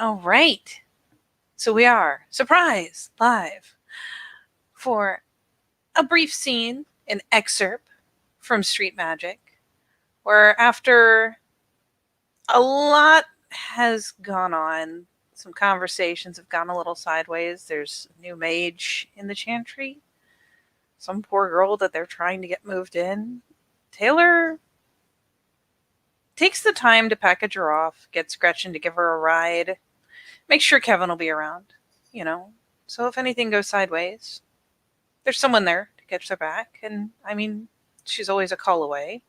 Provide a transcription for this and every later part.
All right. So we are, surprise, live for a brief scene, an excerpt from Street Magic, where after a lot has gone on, some conversations have gone a little sideways. There's a new mage in the chantry, some poor girl that they're trying to get moved in. Taylor takes the time to package her off, gets Gretchen to give her a ride, make sure Kevin will be around, you know. So if anything goes sideways, there's someone there to catch their back. And I mean, she's always a call away.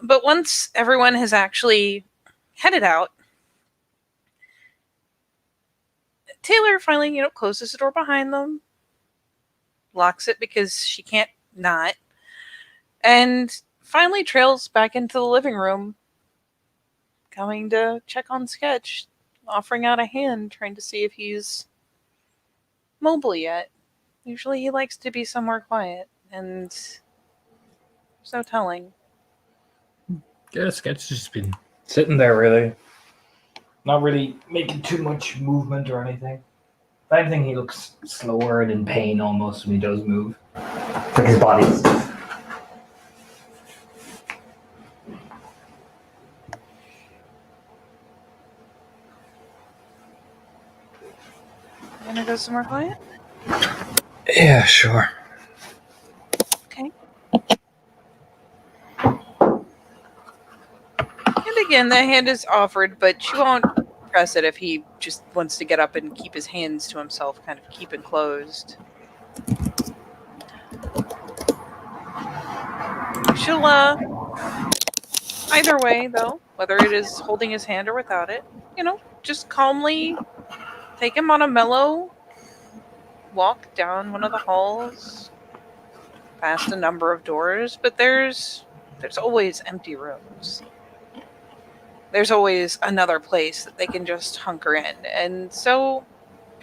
But once everyone has actually headed out, Taylor finally, closes the door behind them, locks it because she can't not, and finally trails back into the living room, coming to check on Sketch, offering out a hand, trying to see if he's mobile yet. Usually he likes to be somewhere quiet, and there's no telling. Yeah, Sketch has just been sitting there, really. Not really making too much movement or anything. If anything, he looks slower and in pain almost when he does move. Like his body's stiff. You gonna go somewhere quiet? Yeah, sure. Okay. And again, the hand is offered, but she won't press it if he just wants to get up and keep his hands to himself, kind of keep enclosed. She'll, either way, though, whether it is holding his hand or without it, just calmly take him on a mellow walk down one of the halls, past a number of doors, but there's always empty rooms. There's always another place that they can just hunker in. And so,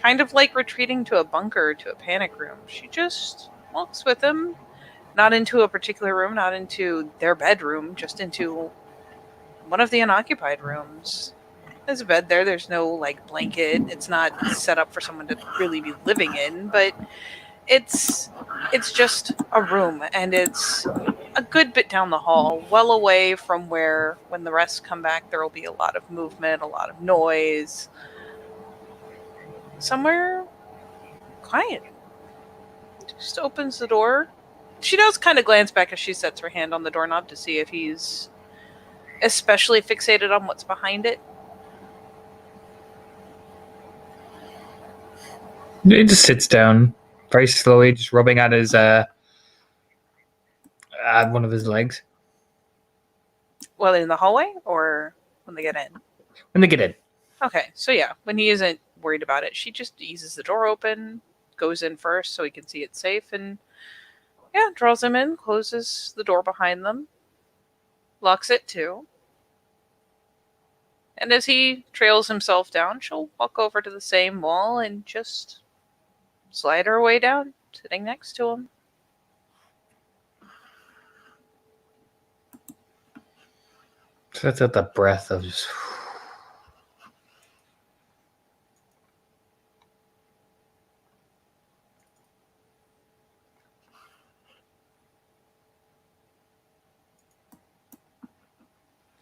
kind of like retreating to a bunker, to a panic room, she just walks with him, not into a particular room, not into their bedroom, just into one of the unoccupied rooms. There's a bed there. There's no blanket. It's not set up for someone to really be living in, but it's just a room, and it's a good bit down the hall, well away from where, when the rest come back, there will be a lot of movement, a lot of noise. Somewhere quiet. Just opens the door. She does kind of glance back as she sets her hand on the doorknob to see if he's especially fixated on what's behind it. He just sits down very slowly, just rubbing at his at one of his legs. Well, in the hallway or when they get in? When they get in. Okay, so yeah, when he isn't worried about it, she just eases the door open, goes in first so he can see it's safe, and yeah, draws him in, closes the door behind them, locks it too. And as he trails himself down, she'll walk over to the same wall and just slide her way down, sitting next to him. So that's at the breath of just.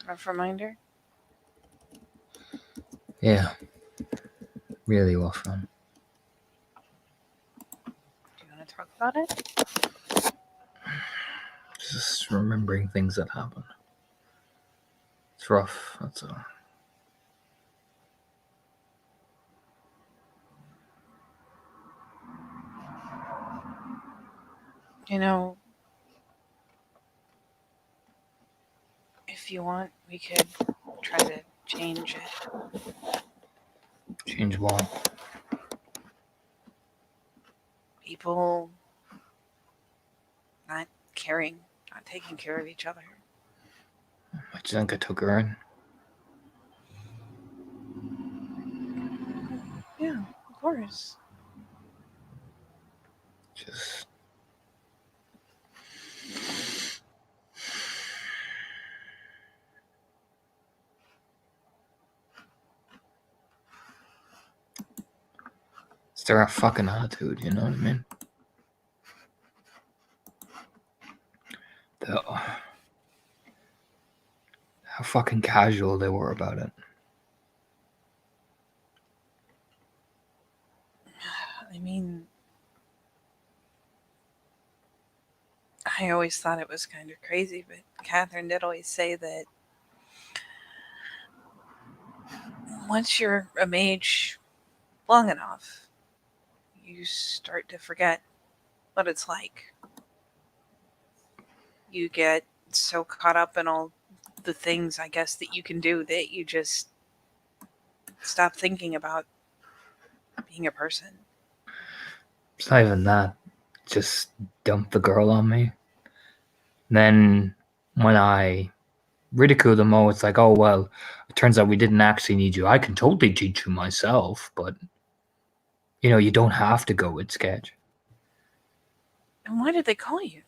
Rough reminder. Yeah. Really well fun. Do you want to talk about it? Just remembering things that happen. It's rough, that's all. If you want, we could try to change it. Change what? People not caring, not taking care of each other. I think I took her in. Yeah, of course. Just. It's their fucking attitude, you know what I mean? How fucking casual they were about it. I mean, I always thought it was kind of crazy, but Catherine did always say that once you're a mage long enough, you start to forget what it's like. You get so caught up in all the things, I guess, that you can do that you just stop thinking about being a person. It's not even that. Just dump the girl on me. Then when I ridicule them, it's like, oh, well, it turns out we didn't actually need you. I can totally teach you myself, but, you don't have to go with Sketch. And why did they call you?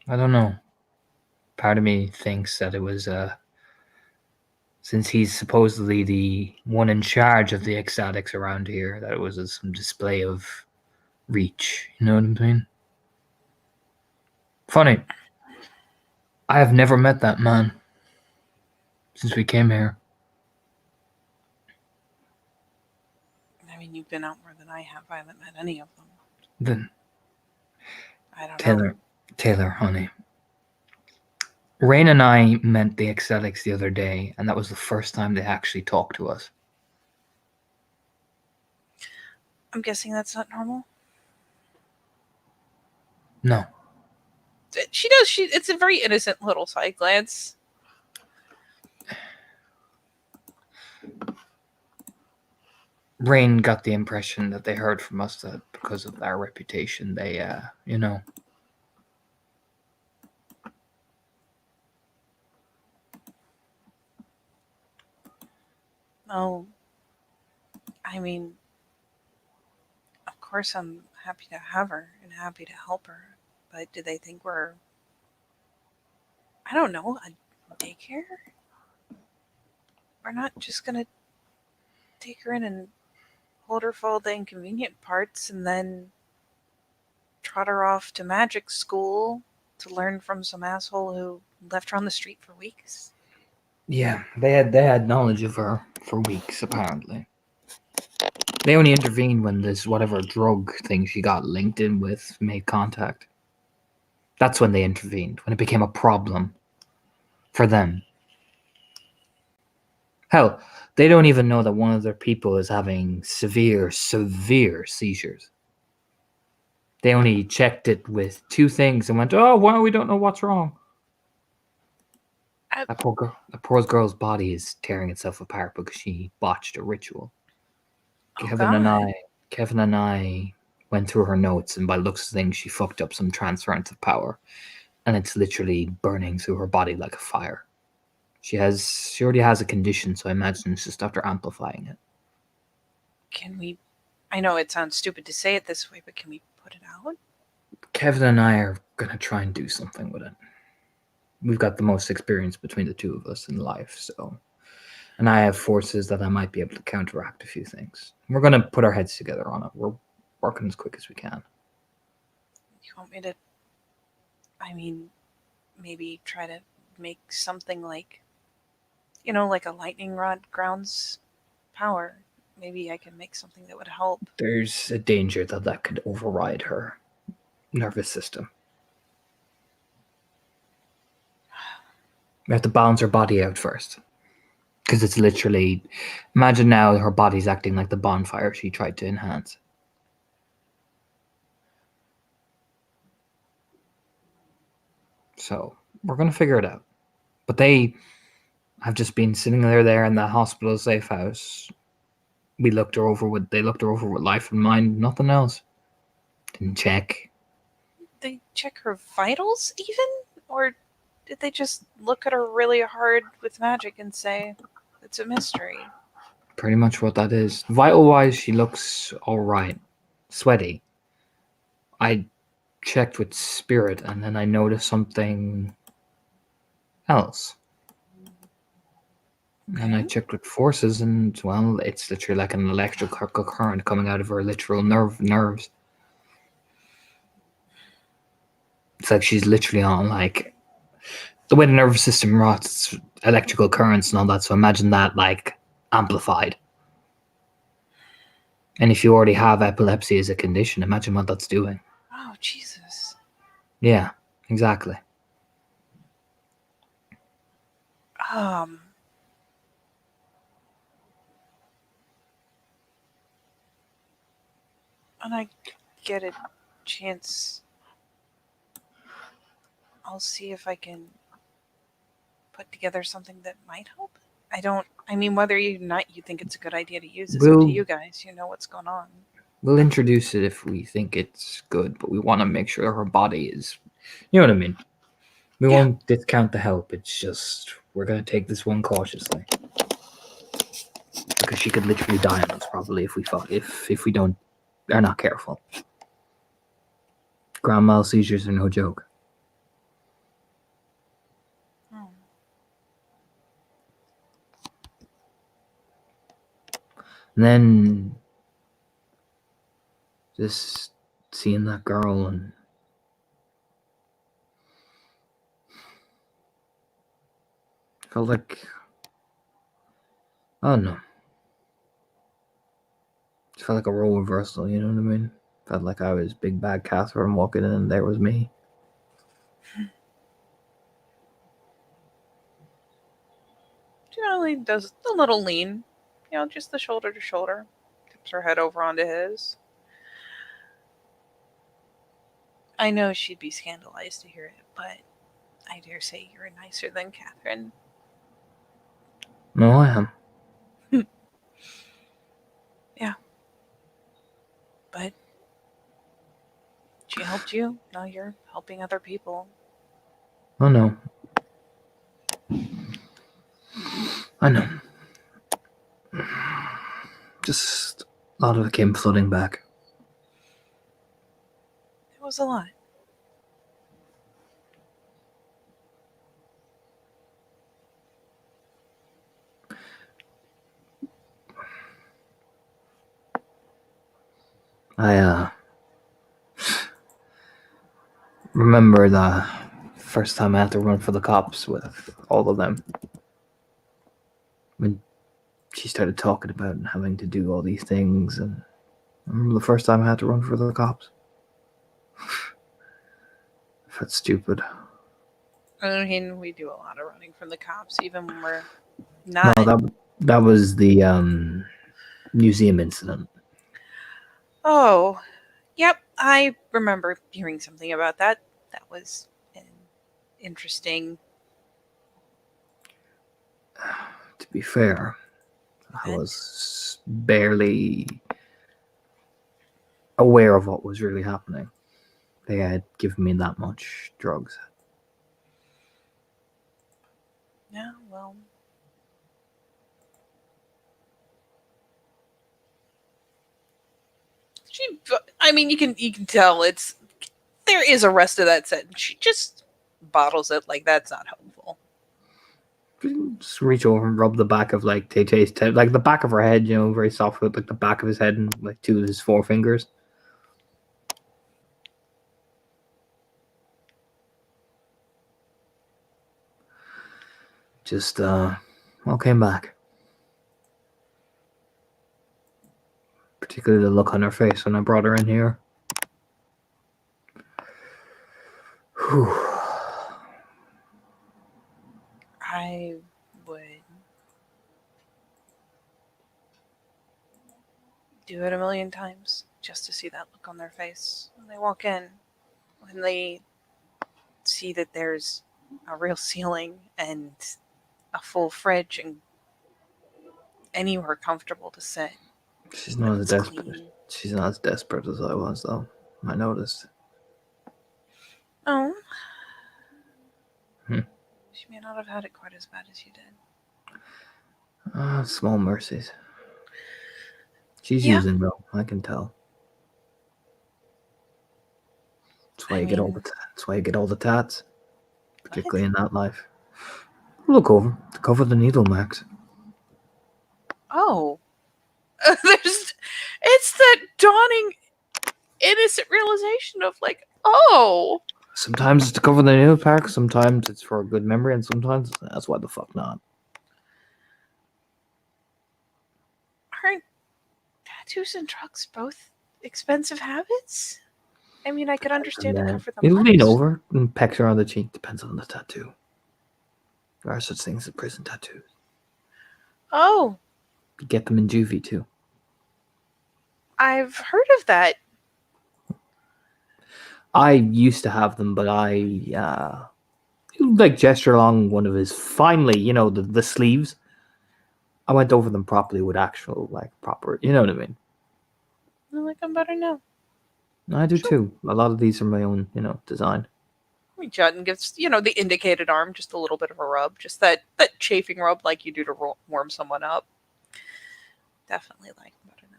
I don't know. Part of me thinks that it was, since he's supposedly the one in charge of the ecstatics around here, that it was some display of reach. You know what I mean? Funny. I have never met that man since we came here. I mean, you've been out more than I have. I haven't met any of them. Then I don't know. Taylor, honey. Rain and I met the ecstatics the other day, and that was the first time they actually talked to us. I'm guessing that's not normal. No. She does. It's a very innocent little side glance. Rain got the impression that they heard from us that because of our reputation, they, Oh, I mean, of course I'm happy to have her and happy to help her. But do they think we're, I don't know, a daycare? We're not just gonna take her in and hold her for all the inconvenient parts and then trot her off to magic school to learn from some asshole who left her on the street for weeks. Yeah, they had knowledge of her for weeks, apparently. They only intervened when this whatever drug thing she got linked in with made contact. That's when they intervened, when it became a problem for them. Hell, they don't even know that one of their people is having severe seizures. They only checked it with 2 things and went, oh, well, we don't know what's wrong. That poor girl's body is tearing itself apart because she botched a ritual. Kevin and I went through her notes, and by looks of things, she fucked up some transference of power, and it's literally burning through her body like a fire. She already has a condition, so I imagine it's just after amplifying it. Can we? I know it sounds stupid to say it this way, but can we put it out? Kevin and I are gonna try and do something with it. We've got the most experience between the two of us in life, so. And I have forces that I might be able to counteract a few things. We're going to put our heads together on it. We're working as quick as we can. You want me to, I mean, maybe try to make something like, like a lightning rod grounds power. Maybe I can make something that would help. There's a danger that could override her nervous system. We have to balance her body out first. Because it's literally, imagine now her body's acting like the bonfire she tried to enhance. So, we're going to figure it out. But they have just been sitting there in the hospital safe house. They looked her over with life in mind, nothing else. Didn't check. They check her vitals even? Or did they just look at her really hard with magic and say, it's a mystery? Pretty much what that is. Vital-wise, she looks alright. Sweaty. I checked with spirit, and then I noticed something else. And I Okay. checked with forces, and well, it's literally like an electrical current coming out of her literal nerves. It's like she's literally on like the way the nervous system rots, electrical currents and all that. So imagine that like amplified. And if you already have epilepsy as a condition, imagine what that's doing. Oh, Jesus. Yeah, exactly. Um, when I get a chance, I'll see if I can put together something that might help. I mean, whether you think it's a good idea to use is up to We'll you guys. You know what's going on. we'll introduce it if we think it's good, but we want to make sure her body is, you know what I mean. We Yeah. won't discount the help. It's just we're gonna take this one cautiously because she could literally die on us probably if we don't are not careful. Grand mal seizures are no joke. Hmm. And then just seeing that girl and felt like I don't know. It felt like a role reversal, you know what I mean? Felt like I was big bad Catherine walking in and there was me. She only does a little lean, just the shoulder to shoulder. Tips her head over onto his. I know she'd be scandalized to hear it, but I dare say you're nicer than Catherine. No, I am. Yeah. But she helped you. Now you're helping other people. I know. I know. Just a lot of it came flooding back. It was a lot. I remember the first time I had to run for the cops with all of them. When she started talking about having to do all these things, and I remember the first time I had to run for the cops. I felt stupid. I mean, we do a lot of running from the cops, even when we're not. No, that was the museum incident. Oh, yep. I remember hearing something about that. That was an interesting. To be fair, I event. was barely aware of what was really happening. They had given me that much drugs. Yeah, well. I mean, you can tell there is a rest of that sentence. She just bottles it like that's not helpful. Just reach over and rub the back of like Tay-Tay's like the back of her head, very soft with like the back of his head and like two of his forefingers. Just all came back. Particularly the look on her face when I brought her in here. Whew. I would do it a million times just to see that look on their face when they walk in, when they see that there's a real ceiling and a full fridge and anywhere comfortable to sit. She's not as It's desperate. clean. She's not as desperate as I was, though. I noticed. Oh. Hmm. She may not have had it quite as bad as you did. Small mercies. She's Yeah. using though. I can tell. That's why you get all the. That's why you get all the tats, particularly in that life. Look over to cover the needle marks. Oh. It's that dawning innocent realization of like, oh. Sometimes it's to cover the nail pack, sometimes it's for a good memory, and sometimes that's why the fuck not. Aren't tattoos and drugs both expensive habits? I mean, I could understand to cover the You lean marks. over and pecks her on the cheek. Depends on the tattoo. There are such things as prison tattoos. Oh, You get them in juvie too. I've heard of that. I used to have them, but I like gesture along one of his finally, the sleeves. I went over them properly with actual proper, you know what I mean? I like them better now. I do Sure. too. A lot of these are my own, design. I mean, Juden gives, the indicated arm just a little bit of a rub, just that chafing rub like you do to warm someone up. Definitely like them better now.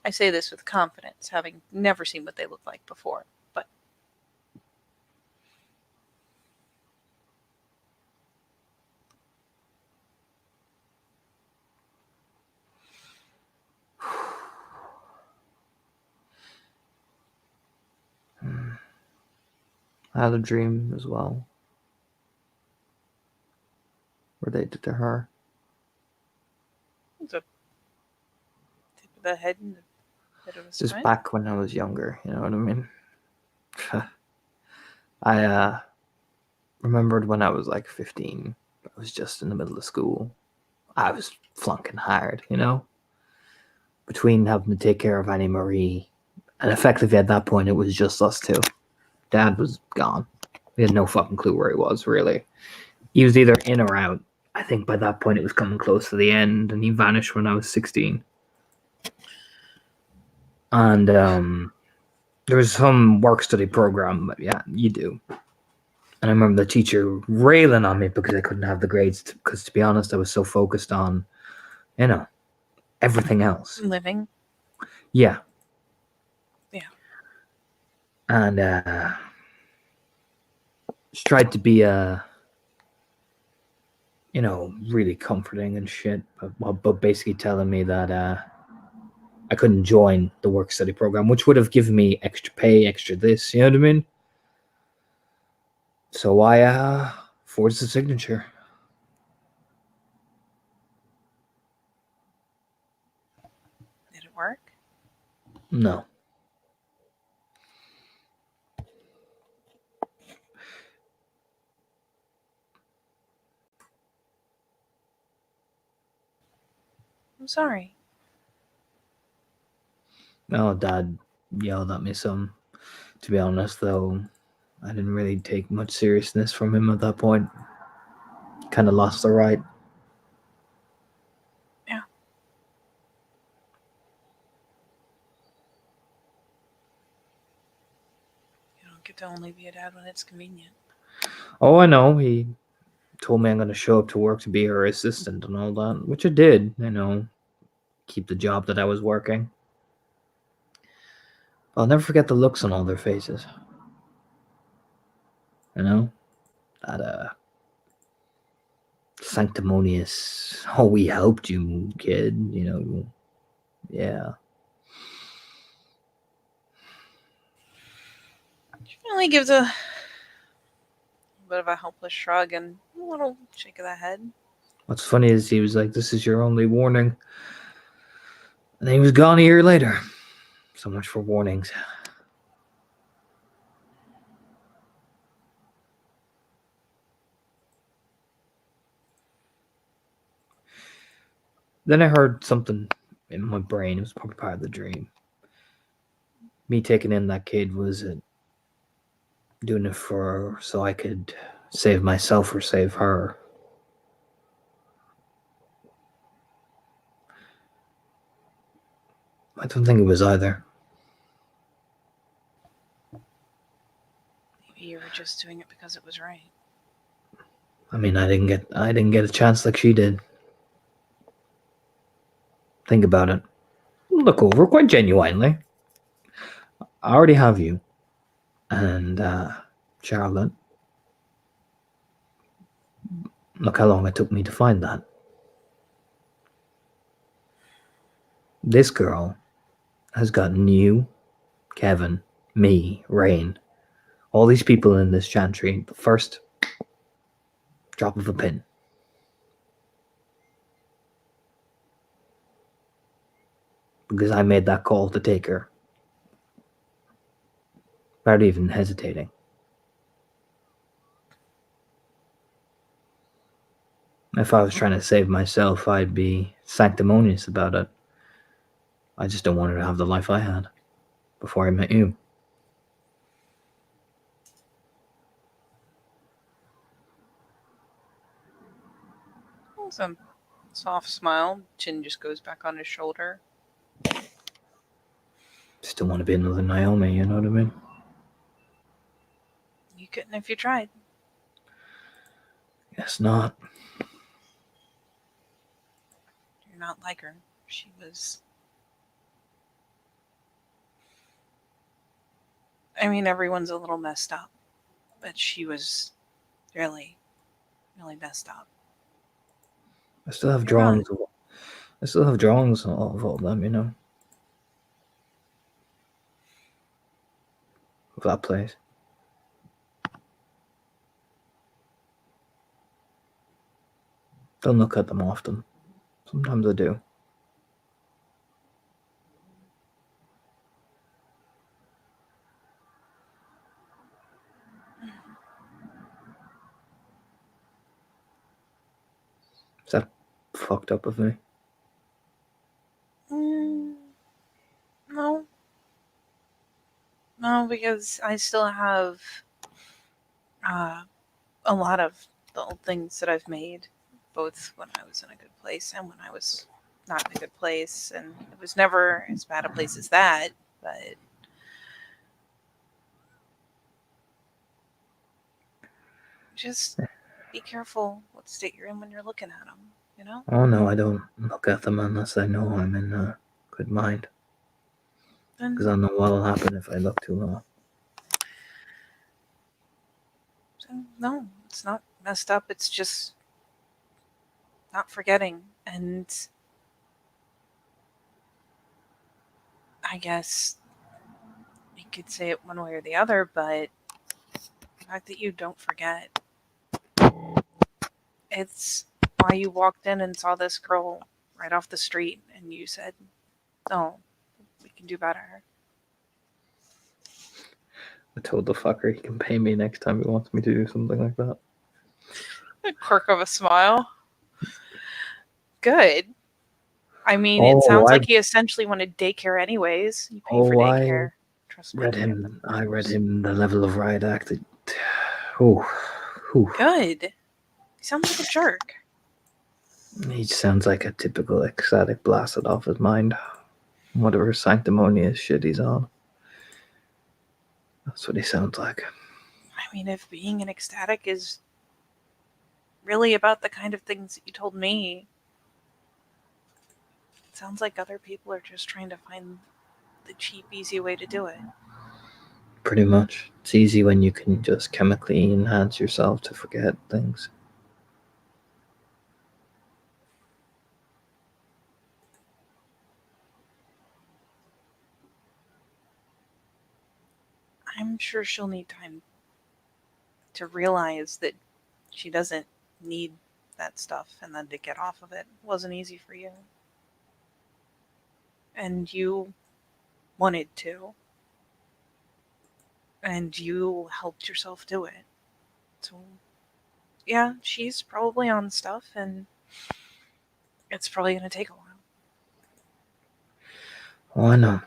I say this with confidence, having never seen what they look like before, but I had a dream as well. Related to her. it's a tip of the head and a bit of a Just smile. back when I was younger, you know what I mean? I remembered when I was like 15. I was just in the middle of school. I was flunking hard, between having to take care of Annie Marie, and effectively at that point it was just us two. Dad was gone. We had no fucking clue where he was, really. He was either in or out. I think by that point it was coming close to the end, and he vanished when I was 16. And there was some work study program, but yeah, you do. And I remember the teacher railing on me because I couldn't have the grades, because to be honest, I was so focused on, everything else. Living. Yeah. Yeah. And she tried to be really comforting and shit, but basically telling me that I couldn't join the work study program, which would have given me extra pay, extra this, you know what I mean? So I forged the signature. Did it work? No. I'm sorry. No, Dad yelled at me some. To be honest, though, I didn't really take much seriousness from him at that point. Kind of lost the right. Yeah. You don't get to only be a dad when it's convenient. Oh, I know. He told me I'm going to show up to work to be her assistant and all that, which I did, keep the job that I was working. I'll never forget the looks on all their faces. That sanctimonious, oh, we helped you, kid, yeah. She finally gives a bit of a helpless shrug and a little shake of the head. What's funny is he was like, "This is your only warning." And then he was gone a year later. So much for warnings. Then I heard something in my brain. It was probably part of the dream. Me taking in that kid was doing it so I could save myself or save her. I don't think it was either. Maybe you were just doing it because it was right. I mean, I didn't get a chance like she did. Think about it. Look over quite genuinely. I already have you. And Charlotte. Look how long it took me to find that. This girl has gotten you, Kevin, me, Rain, all these people in this chantry, the first drop of a pin. Because I made that call to take her. Without even hesitating. If I was trying to save myself, I'd be sanctimonious about it. I just don't want her to have the life I had before I met you. Some soft smile. Chin just goes back on his shoulder. Still want to be another Naomi, you know what I mean? You couldn't if you tried. Guess not. You're not like her. She was... I mean, everyone's a little messed up. But she was really, really messed up. I still have You're drawings. I still have drawings of all of them, you know? Of that place. Don't look at them often. Sometimes I do. Is that fucked up of me? No. No, because I still have a lot of the old things that I've made, both when I was in a good place and when I was not in a good place. And it was never as bad a place as that, but just be careful what state you're in when you're looking at them, you know? Oh no, I don't look at them unless I know I'm in a good mind. Because I know what'll happen if I look too long. No, it's not messed up. It's just not forgetting. And I guess you could say it one way or the other, but the fact that you don't forget, it's why you walked in and saw this girl right off the street and you said, "Oh, we can do better." I told the fucker he can pay me next time he wants me to do something like that. A quirk of a smile. Good. I mean, it sounds like he essentially wanted daycare anyways. You pay for daycare. Trust me. I read him the level of riot act. Good. He sounds like a jerk. He sounds like a typical ecstatic blasted off his mind. Whatever sanctimonious shit he's on. That's what he sounds like. I mean, if being an ecstatic is really about the kind of things that you told me, it sounds like other people are just trying to find the cheap, easy way to do it. Pretty much. It's easy when you can just chemically enhance yourself to forget things. I'm sure she'll need time to realize that she doesn't need that stuff and then to get off of it. It wasn't easy for you. And you wanted to. And you helped yourself do it. So, yeah, she's probably on stuff and it's probably going to take a while. Oh, I know.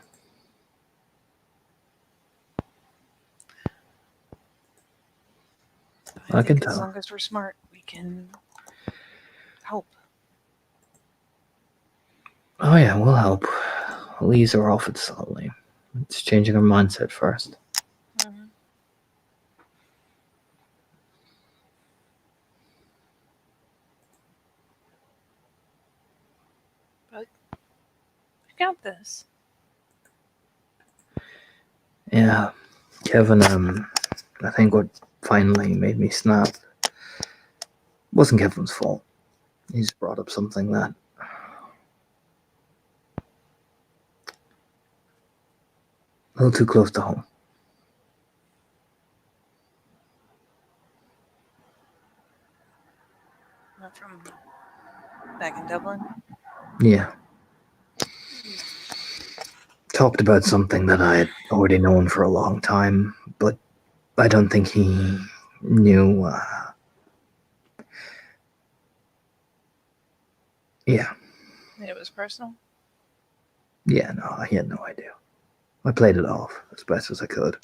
I can tell. As long as we're smart, we can help. Oh yeah, we'll help. We'll ease her off it slowly. It's changing her mindset first. Mm-hmm. But I got this. Yeah, Kevin, I think what finally made me snap Wasn't Kevin's fault. He's brought up something that a little too close to home. Not from back in Dublin. Yeah. Talked about something that I had already known for a long time, but I don't think he knew. Yeah. It was personal. Yeah, no, he had no idea. I played it off as best as I could.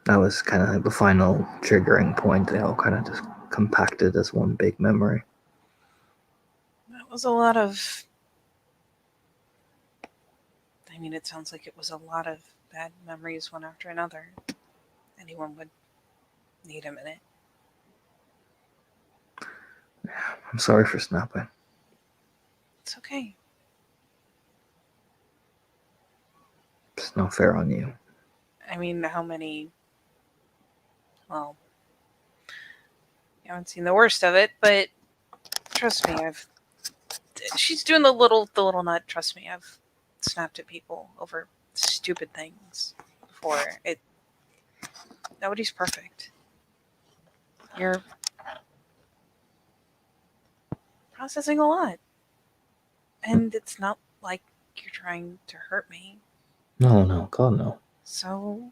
That was kind of like the final triggering point. They all kind of just compacted as one big memory. That was a lot of. I mean, it sounds like it was a lot of bad memories one after another. Anyone would need a minute. I'm sorry for snapping. It's okay. It's not fair on you. I mean, how many? Well, you haven't seen the worst of it, but trust me, she's doing the little nut. Trust me, I've snapped at people over stupid things before. Nobody's perfect. You're processing a lot, and it's not like you're trying to hurt me. No, God, no. So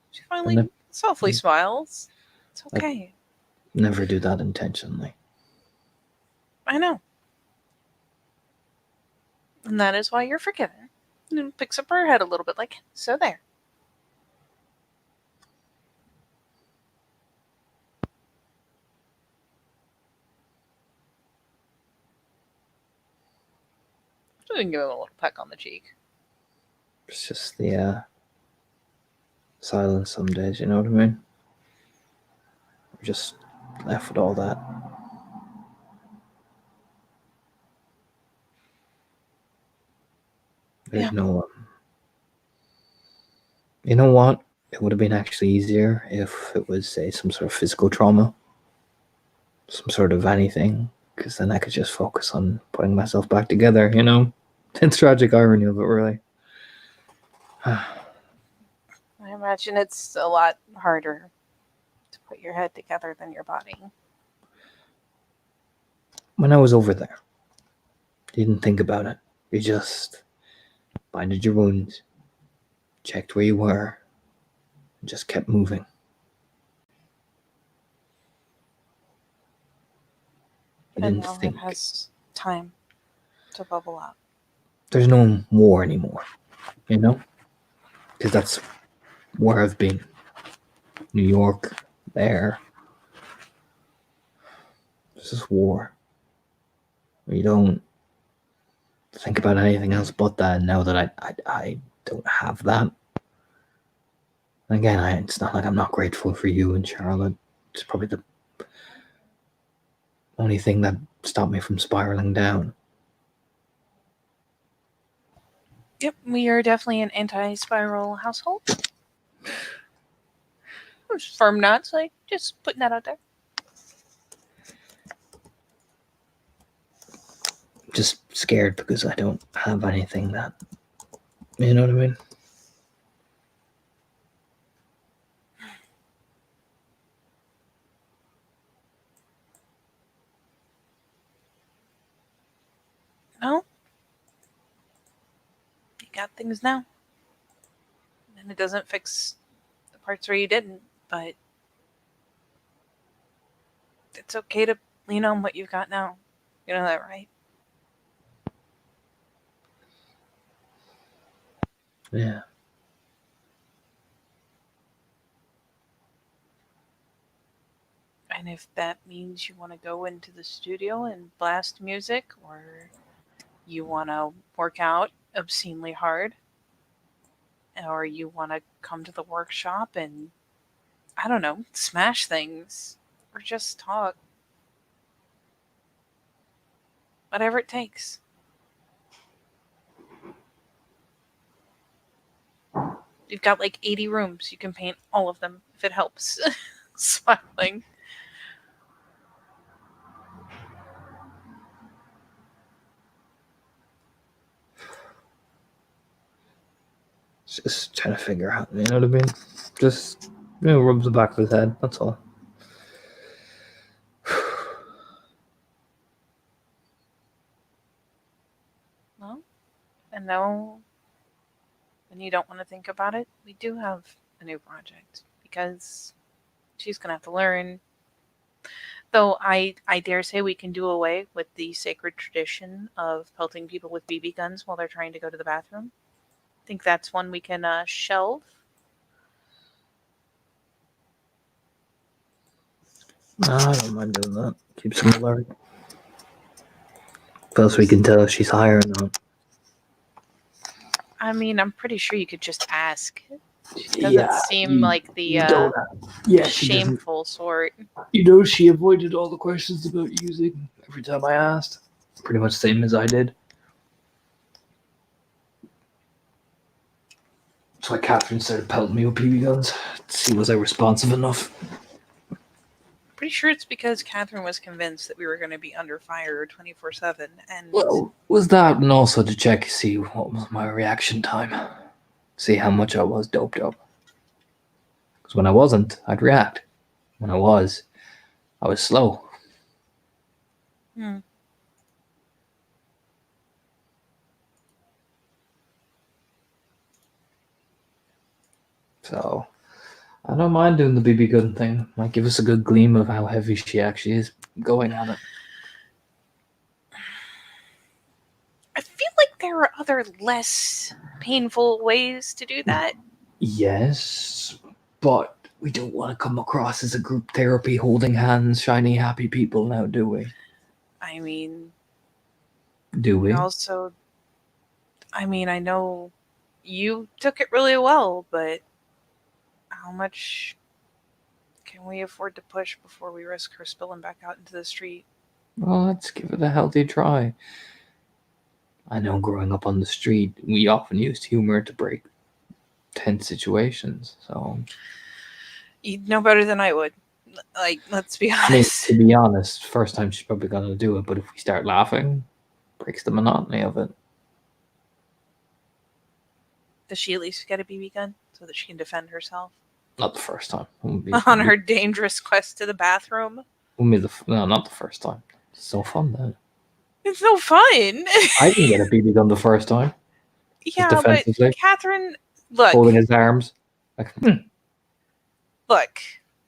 she finally softly smiles. It's okay. Never do that intentionally. I know. And that is why you're forgiven. And picks up her head a little bit like, so there. So we can give him a little peck on the cheek. It's just the silence some days, you know what I mean? We're just left with all that. There's no you know what? It would have been actually easier if it was, say, some sort of physical trauma. Some sort of anything. Because then I could just focus on putting myself back together, you know? It's tragic irony of it, really. I imagine it's a lot harder to put your head together than your body. When I was over there, you didn't think about it. You just binded your wounds, checked where you were, and just kept moving. I And didn't now think. it has time to bubble up. There's no war anymore, you know? Because that's where I've been. New York, there. This is war. You don't think about anything else but that. Now that I don't have that. Again, it's not like I'm not grateful for you and Charlotte. It's probably the only thing that stopped me from spiraling down. Yep, we are definitely an anti-spiral household. Firm knots, like just putting that out there. Just scared because I don't have anything that, you know what I mean? No, you got things now, and it doesn't fix the parts where you didn't, but it's okay to lean on what you've got now. You know that, right? Yeah. And if that means you want to go into the studio and blast music, or you want to work out obscenely hard, or you want to come to the workshop and, I don't know, smash things, or just talk. Whatever it takes. You've got like 80 rooms. You can paint all of them if it helps. Smiling. Just trying to figure out, you know what I mean? Just, rubs the back of his head, that's all. Well, and now, when you don't want to think about it, we do have a new project because she's gonna have to learn. Though I dare say we can do away with the sacred tradition of pelting people with BB guns while they're trying to go to the bathroom. I think that's one we can shelve. No, I don't mind doing that. Keeps him alert. Plus, we can tell if she's higher or not. I mean, I'm pretty sure you could just ask. She doesn't seem like the she doesn't. shameful sort. She avoided all the questions about using every time I asked. Pretty much the same as I did. That's why Catherine started pelting me with BB guns. To see was I responsive enough. Pretty sure it's because Catherine was convinced that we were going to be under fire 24/7, and Well, was that, and also to check, see what was my reaction time. See how much I was doped up. Because when I wasn't, I'd react. When I was slow. So, I don't mind doing the BB gun thing. Might give us a good gleam of how heavy she actually is going at it. I feel like there are other less painful ways to do that. Yes, but we don't want to come across as a group therapy holding hands, shiny, happy people now, do we? I mean, Do we? also, I mean, I know you took it really well, but how much can we afford to push before we risk her spilling back out into the street? Well, let's give it a healthy try. I know growing up on the street, we often used humor to break tense situations, so... You'd know better than I would. Like, let's be I mean, honest. to be honest, first time she's probably going to do it, but if we start laughing, breaks the monotony of it. Does she at least get a BB gun so that she can defend herself? Not the first time. On her dangerous quest to the bathroom? No, not the first time. It's so fun, then. It's no fun. I didn't get a BB gun the first time. Yeah, but Catherine, look. Holding his arms. Like, Look.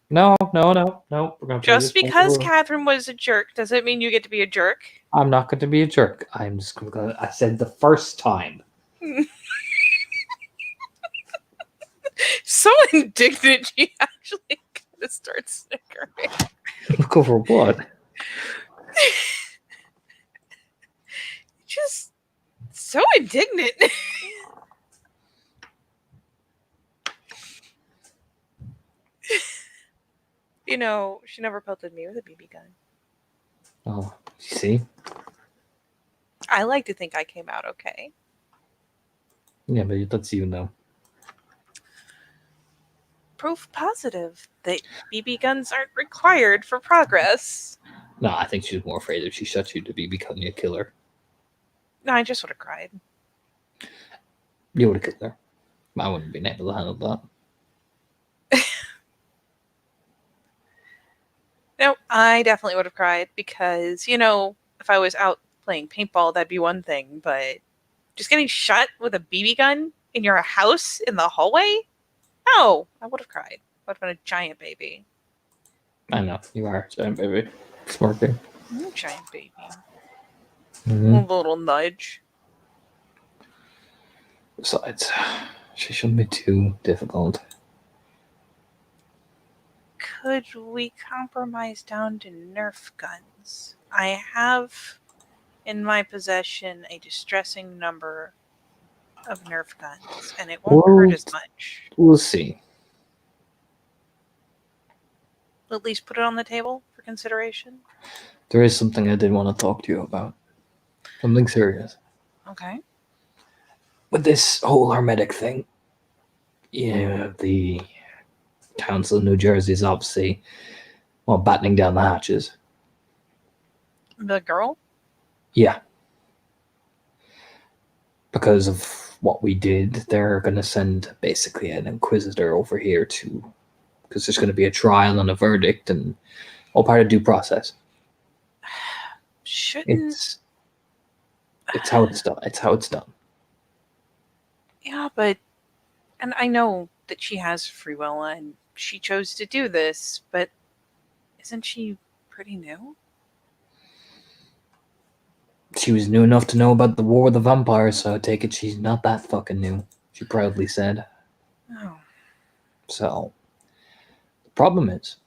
No. We're gonna just because Catherine was a jerk doesn't mean you get to be a jerk. I'm not going to be a jerk. I'm just going to... I said the first time. So indignant, she actually kind of starts snickering. Look over what? Just so indignant. You know, she never pelted me with a BB gun. Oh, you see? I like to think I came out okay. Yeah, but that's you now. Proof positive that BB guns aren't required for progress. No, I think she's more afraid if she shuts you to be becoming a killer. No, I just would have cried. You would have killed her. I wouldn't have been able to handle that. No, I definitely would have cried because, you know, if I was out playing paintball, that'd be one thing, but just getting shot with a BB gun in your house in the hallway? No, I would have cried. I would have been a giant baby. I know, you are a giant baby. Smart thing. I'm a giant baby. Mm-hmm. A little nudge. Besides, she shouldn't be too difficult. Could we compromise down to Nerf guns? I have in my possession a distressing number of Nerf guns, and it won't hurt as much. We'll see. At least put it on the table for consideration. There is something I did want to talk to you about. Something serious. Okay. With this whole hermetic thing, Yeah, the Council of New Jersey is obviously, well, battening down the hatches. The girl? Yeah. Because of what we did, they're going to send basically an inquisitor over here to, because there's going to be a trial and a verdict and all part of due process. Shouldn't. It's how it's done. It's how it's done. Yeah, but. And I know that she has free will and she chose to do this, but isn't she pretty new? She was new enough to know about the war with the vampires, so I take it she's not that fucking new, she proudly said. Oh. So, the problem is,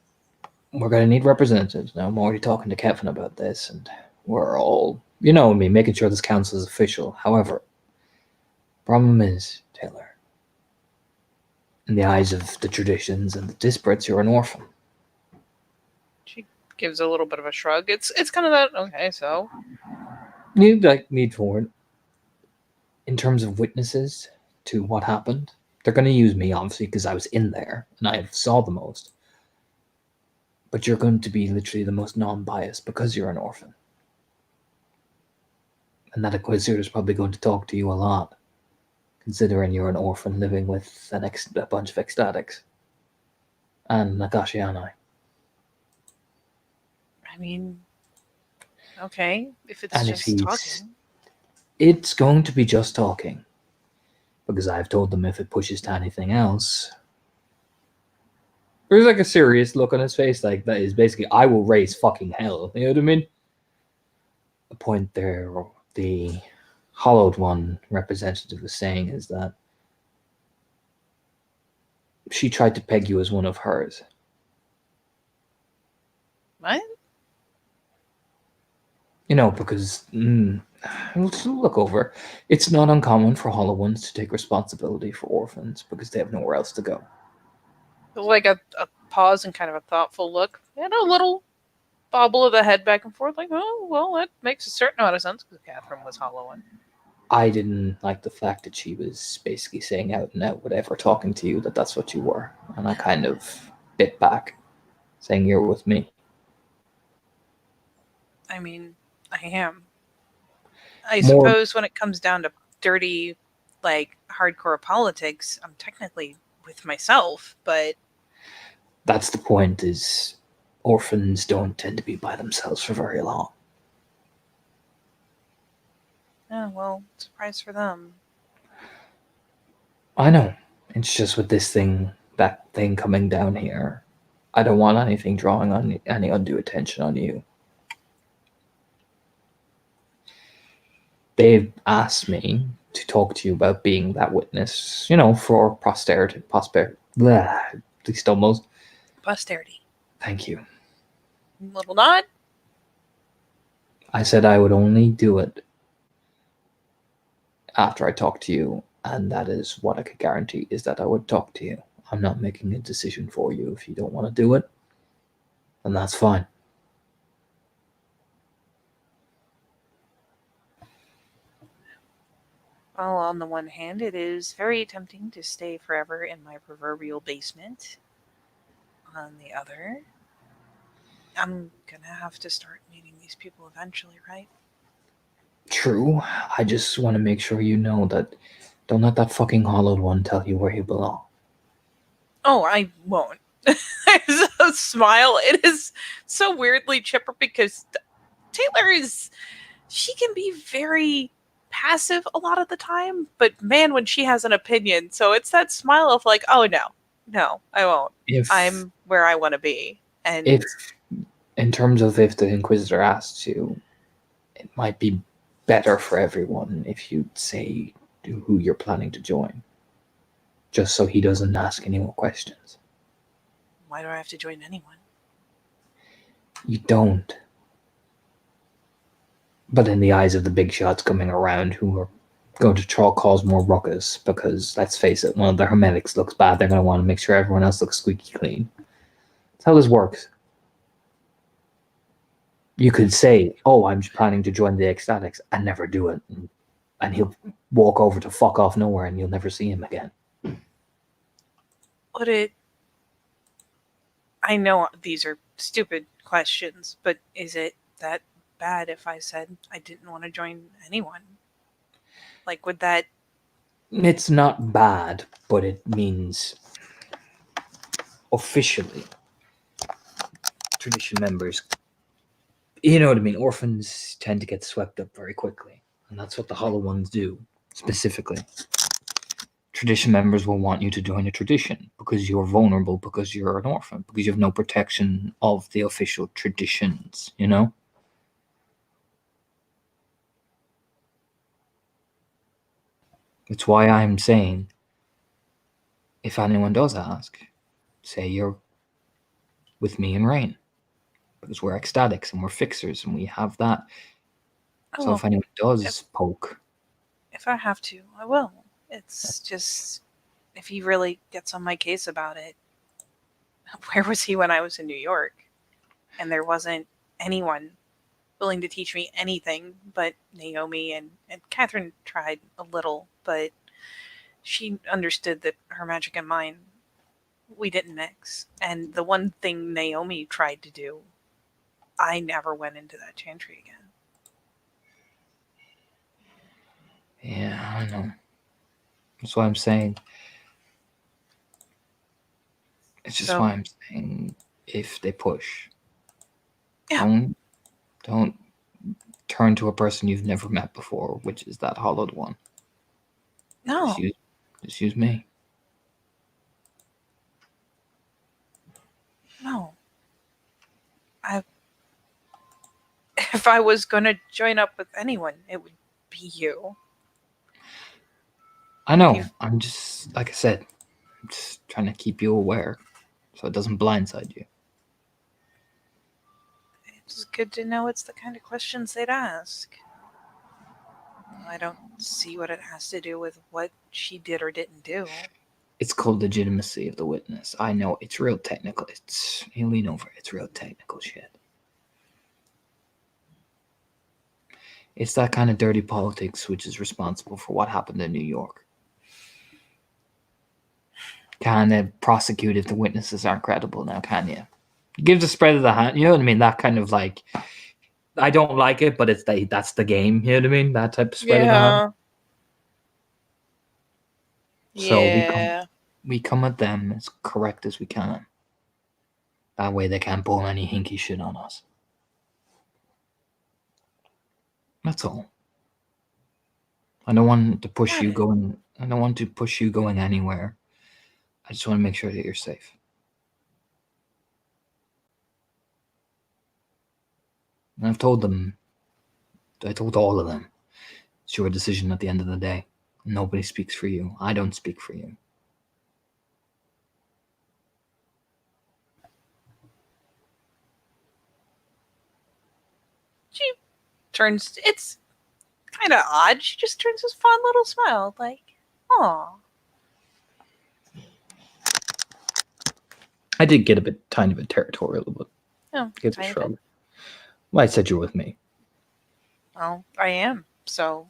we're going to need representatives. Now, I'm already talking to Kevin about this, and we're all, you know me, making sure this council is official. However, problem is, Taylor, in the eyes of the traditions and the disparates, you're an orphan. She gives a little bit of a shrug. It's kind of that, okay, so. You need for it. In terms of witnesses to what happened, they're going to use me, obviously, because I was in there, and I saw the most. But you're going to be literally the most non-biased because you're an orphan. And that inquisitor is probably going to talk to you a lot, considering you're an orphan living with a bunch of ecstatics. And Nakashi Anai. I mean, okay, if it's And just talking. It's going to be just talking. Because I've told them if it pushes to anything else. There's like a serious look on his face, like that is basically, I will raise fucking hell. You know what I mean? The point there, the Hollowed One representative was saying is that she tried to peg you as one of hers. What? You know, because look over. It's not uncommon for Hollow Ones to take responsibility for orphans because they have nowhere else to go. Like a pause and kind of a thoughtful look, and a little bobble of the head back and forth, like, oh, well, that makes a certain amount of sense because Catherine was Hollow One. I didn't like the fact that she was basically saying out and out, whatever, talking to you, that that's what you were. And I kind of bit back, saying you're with me. I mean, I am. I suppose when it comes down to dirty, like, hardcore politics, I'm technically with myself, but... That's the point, is orphans don't tend to be by themselves for very long. Yeah, well, surprise for them. I know. It's just with this thing, that thing coming down here, I don't want anything drawing on any undue attention on you. They've asked me to talk to you about being that witness, you know, for posterity. These almost. Posterity. Thank you. Little nod. I said I would only do it after I talk to you, and that is what I could guarantee, is that I would talk to you. I'm not making a decision for you. If you don't want to do it, then that's fine. Well, on the one hand, it is very tempting to stay forever in my proverbial basement. On the other, I'm gonna have to start meeting these people eventually, right? True. I just want to make sure you know that don't let that fucking Hollowed One tell you where you belong. Oh, I won't. There's a smile. It is so weirdly chipper because Taylor she can be very passive a lot of the time, but man, when she has an opinion, so it's that smile of like, oh no, I won't. I'm where I want to be. And if, in terms of if the Inquisitor asks you, it might be better for everyone if you say who you're planning to join, just so he doesn't ask any more questions. Why do I have to join anyone? You don't. But in the eyes of the big shots coming around who are going to try to cause more ruckus, because let's face it, one of the Hermetics looks bad, they're going to want to make sure everyone else looks squeaky clean. That's how this works. You could say, oh, I'm planning to join the Ecstatics, and never do it. And he'll walk over to fuck off nowhere and you'll never see him again. would it... I know these are stupid questions, but is it that bad if I said I didn't want to join anyone? Like, would that... It's not bad, but it means officially tradition members, you know what I mean, orphans tend to get swept up very quickly, and that's what the Hollow Ones do specifically. Tradition members will want you to join a tradition because you're vulnerable, because you're an orphan, because you have no protection of the official traditions, you know? It's why I'm saying, if anyone does ask, say you're with me and Rain, because we're ecstatics and we're fixers and we have that. So if anyone does poke, if I have to, I will. It's just, if he really gets on my case about it, where was he when I was in New York? And there wasn't anyone willing to teach me anything but Naomi, and Catherine tried a little, but she understood that her magic and mine, we didn't mix. And the one thing Naomi tried to do, I never went into that chantry again. yeah, I know. That's why I'm saying. It's just why I'm saying, if they push, don't turn to a person you've never met before, which is that hollowed one. No. Just use me. No. If I was going to join up with anyone, it would be you. I know. I'm just, like I said, I'm just trying to keep you aware so it doesn't blindside you. It's good to know it's the kind of questions they'd ask. I don't see what it has to do with what she did or didn't do. It's called legitimacy of the witness. I know, it's real technical. You lean over, it's real technical shit. It's that kind of dirty politics which is responsible for what happened in New York. Can they prosecute if the witnesses aren't credible now, can you? Give the spread of the hand, you know what I mean? That kind of like, I don't like it, but that's the game, you know what I mean? That type of spread of the hand. So we come at them as correct as we can. That way they can't pull any hinky shit on us. That's all. I don't want to push you going. I don't want to push you going anywhere. I just want to make sure that you're safe. And I've told them. I told all of them. It's your decision at the end of the day. Nobody speaks for you. I don't speak for you. She turns. It's kind of odd. She just turns this fun little smile, like, "Aw." I did get tiny bit territorial, but give a shrug. Well, I said you're with me. Well, I am. So,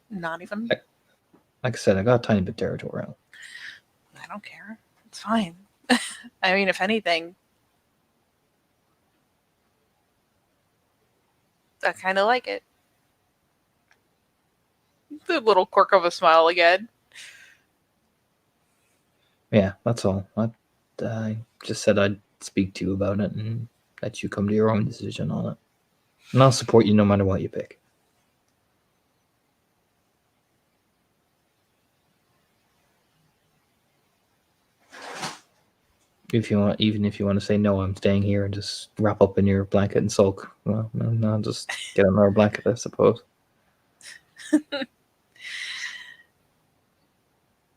not even. Like I said, I got a tiny bit territorial. I don't care. It's fine. I mean, if anything, I kind of like it. The little quirk of a smile again. Yeah, that's all. I just said I'd speak to you about it and let you come to your own decision on it. And I'll support you no matter what you pick. If you want, even if you want to say no, I'm staying here and just wrap up in your blanket and sulk. Well, no, just get another blanket, I suppose.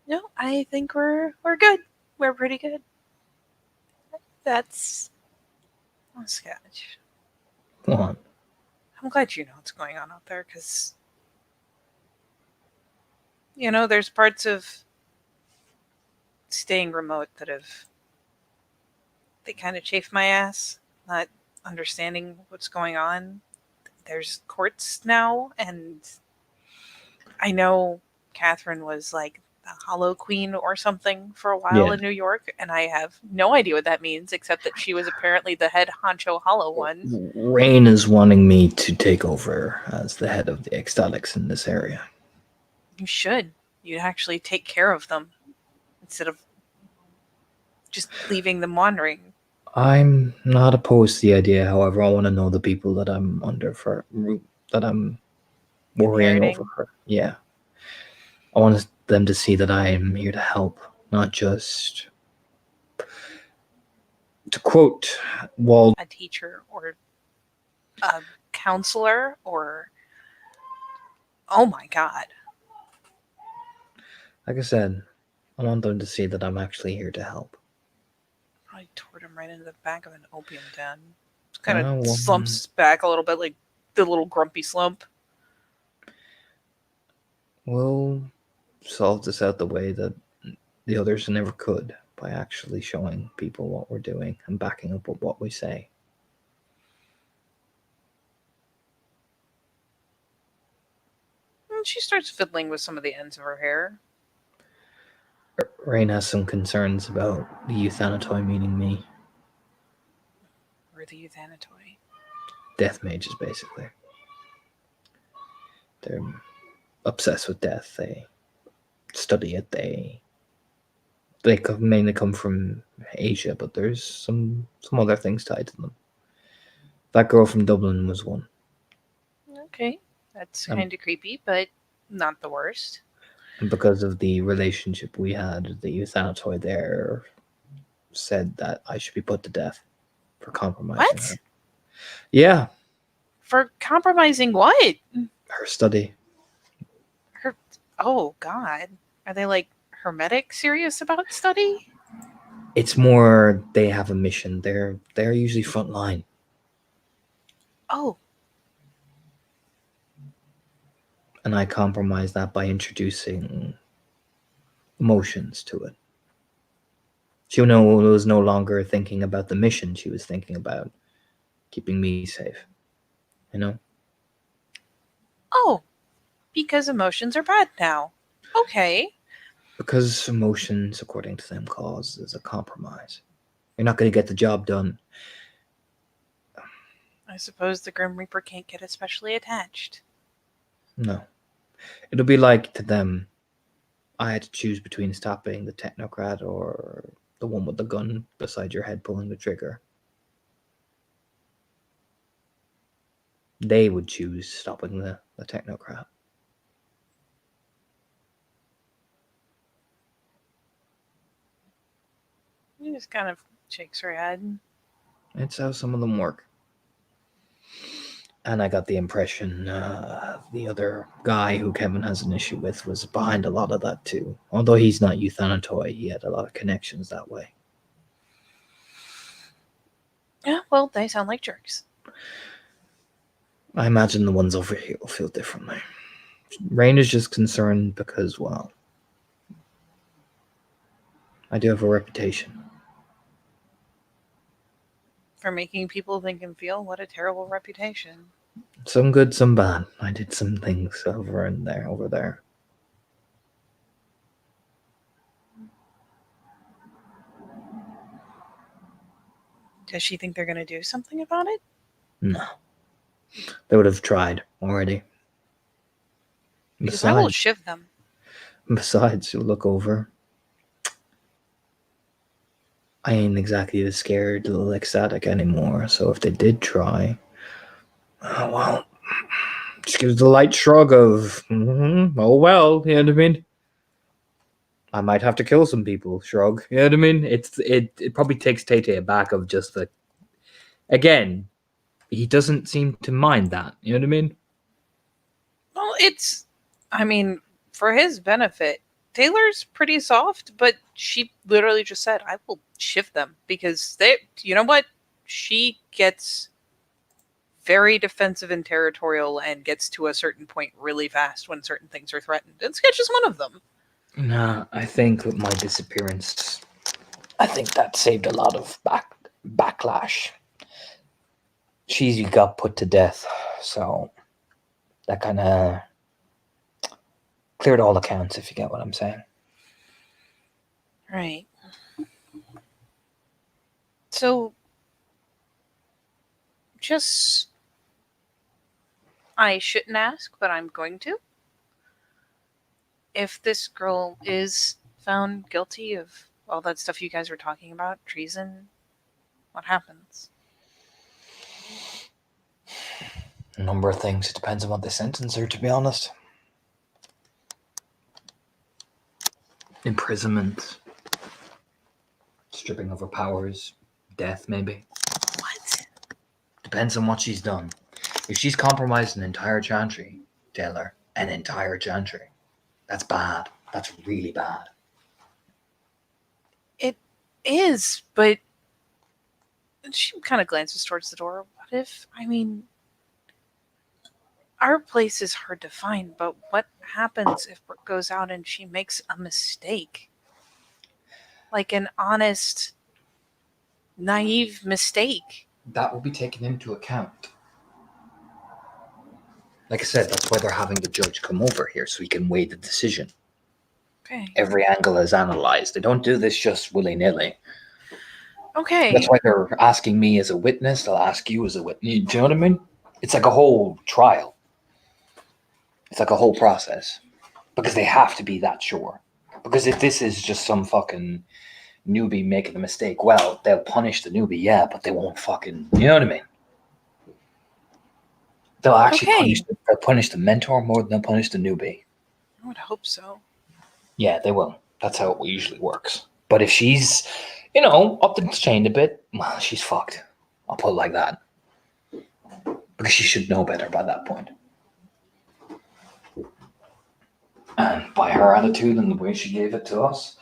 No, I think we're good. We're pretty good. That's Sketch. What? I'm glad you know what's going on out there, because there's parts of staying remote that they kind of chafe my ass, not understanding what's going on. There's courts now, and I know Catherine was like Hollow Queen or something for a while Yeah. in New York, and I have no idea what that means, except that she was apparently the head honcho Hollow one. Rain is wanting me to take over as the head of the ecstatics in this area. You should. You'd actually take care of them instead of just leaving them wandering. I'm not opposed to the idea. However, I want to know the people that I'm that I'm worrying Inheriting. over her. Yeah, I want them to see that I am here to help, not just to quote Walt. A teacher or a counselor or. Oh my god. Like I said, I want them to see that I'm actually here to help. I toured him right into the back of an opium den. Kind Oh, of well, slumps back a little bit, like the little grumpy slump. We'll solve this out the way that the others never could, by actually showing people what we're doing and backing up with what we say. And she starts fiddling with some of the ends of her hair. Rain has some concerns about the Euthanatoi meeting me. Or the Euthanatoi. Death mages, basically. They're obsessed with death. They study it. They mainly come from Asia, but there's some other things tied to them. That girl from Dublin was one. Okay. That's kind of creepy, but not the worst. And because of the relationship we had, the Euthanatoi there said that I should be put to death for compromising What? her. Yeah, For compromising what? her study. Her. Oh, God. Are they like hermetic serious about study? It's more they have a mission. They're usually frontline. Oh. And I compromised that by introducing emotions to it. She was no longer thinking about the mission. She was thinking about keeping me safe. You know? Oh. Because emotions are bad now. Okay. Because emotions, according to them, causes a compromise. You're not going to get the job done. I suppose the Grim Reaper can't get especially attached. No. It'll be like to them, I had to choose between stopping the technocrat or the one with the gun beside your head pulling the trigger. They would choose stopping the technocrat. She just kind of shakes her head. It's how some of them work. And I got the impression the other guy who Kevin has an issue with was behind a lot of that too. Although he's not Euthanatoi, he had a lot of connections that way. Yeah, well, they sound like jerks. I imagine the ones over here will feel differently. Rain is just concerned because, well, I do have a reputation. For making people think and feel, what a terrible reputation. Some good, some bad. I did some things over there. Does she think they're going to do something about it? No. They would have tried already. Because I will shiv them. Besides, you look over. I ain't exactly the scared little ecstatic anymore, so if they did try, oh well, just gives the light shrug of, oh well, you know what I mean? I might have to kill some people, shrug, you know what I mean? It probably takes Tay-Tay aback of just the, again, he doesn't seem to mind that, you know what I mean? Well, for his benefit, Taylor's pretty soft, but she literally just said, I will shift them because you know what? She gets very defensive and territorial and gets to a certain point really fast when certain things are threatened. And Sketch is one of them. Nah, I think with my disappearance, I think that saved a lot of backlash. Cheesy got put to death, so that kind of cleared all accounts, if you get what I'm saying. Right. So, just. I shouldn't ask, but I'm going to. If this girl is found guilty of all that stuff you guys were talking about, treason, what happens? A number of things. It depends on what they sentence her, to be honest. Imprisonment, stripping of her powers, death, maybe. What? Depends on what she's done. If she's compromised an entire chantry, Taylor, an entire chantry, that's bad. That's really bad. It is, but she kind of glances towards the door. What if, our place is hard to find, but what happens if Brooke goes out and she makes a mistake? Like an honest, naive mistake. That will be taken into account. Like I said, that's why they're having the judge come over here so he can weigh the decision. Okay. Every angle is analyzed. They don't do this just willy-nilly. Okay. That's why they're asking me as a witness. They'll ask you as a witness. Do you know what I mean? It's like a whole trial. It's like a whole process. Because they have to be that sure. Because if this is just some fucking newbie making a mistake, well, they'll punish the newbie, yeah, but they won't fucking... You know what I mean? They'll actually punish the mentor more than they'll punish the newbie. I would hope so. Yeah, they will. That's how it usually works. But if she's, up the chain a bit, well, she's fucked. I'll put it like that. Because she should know better by that point. And by her attitude and the way she gave it to us,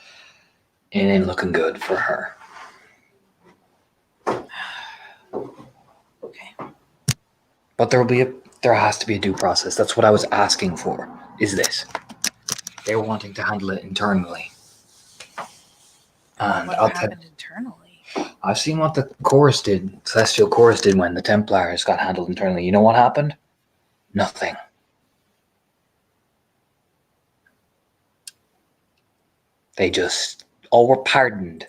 it ain't looking good for her. Okay. But there has to be a due process. That's what I was asking for, is this. They were wanting to handle it internally. And What happened internally? I've seen what the chorus did, Celestial Chorus did when the Templars got handled internally. You know what happened? Nothing. They just all were pardoned.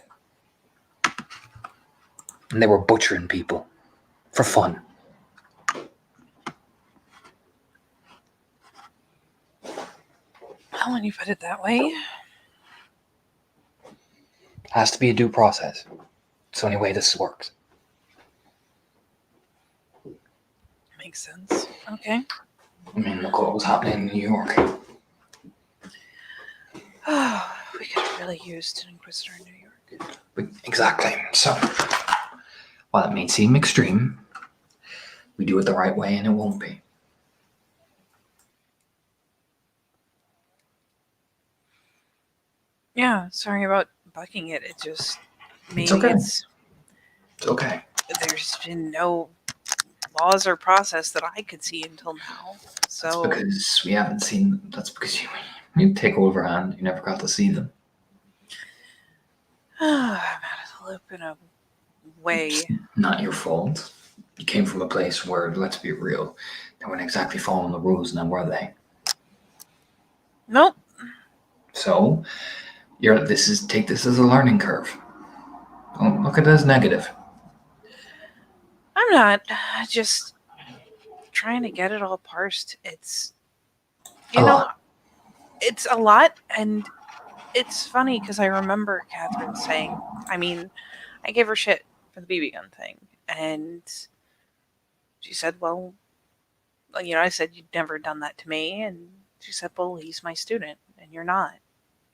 And they were butchering people for fun. Well, when you put it that way. Has to be a due process. It's the only way this works. Makes sense. Okay. I mean, look what was happening in New York. Oh, we could have really used an Inquisitor in New York. Exactly. So, while it may seem extreme, we do it the right way and it won't be. Yeah, sorry about bucking it. It just maybe okay. It's okay. There's been no laws or process that I could see until now. So that's because we haven't seen them. That's because you take overhand. You never got to see them. I'm out of the loop in a way. It's not your fault. You came from a place where, let's be real, they weren't exactly following the rules, now were they? Nope. So, take this as a learning curve. Don't look at it as negative. I'm not. Just trying to get it all parsed. It's it's a lot, and it's funny because I remember Catherine saying, I gave her shit for the BB gun thing, and she said, well, I said, you'd never done that to me, and she said, well, he's my student, and you're not.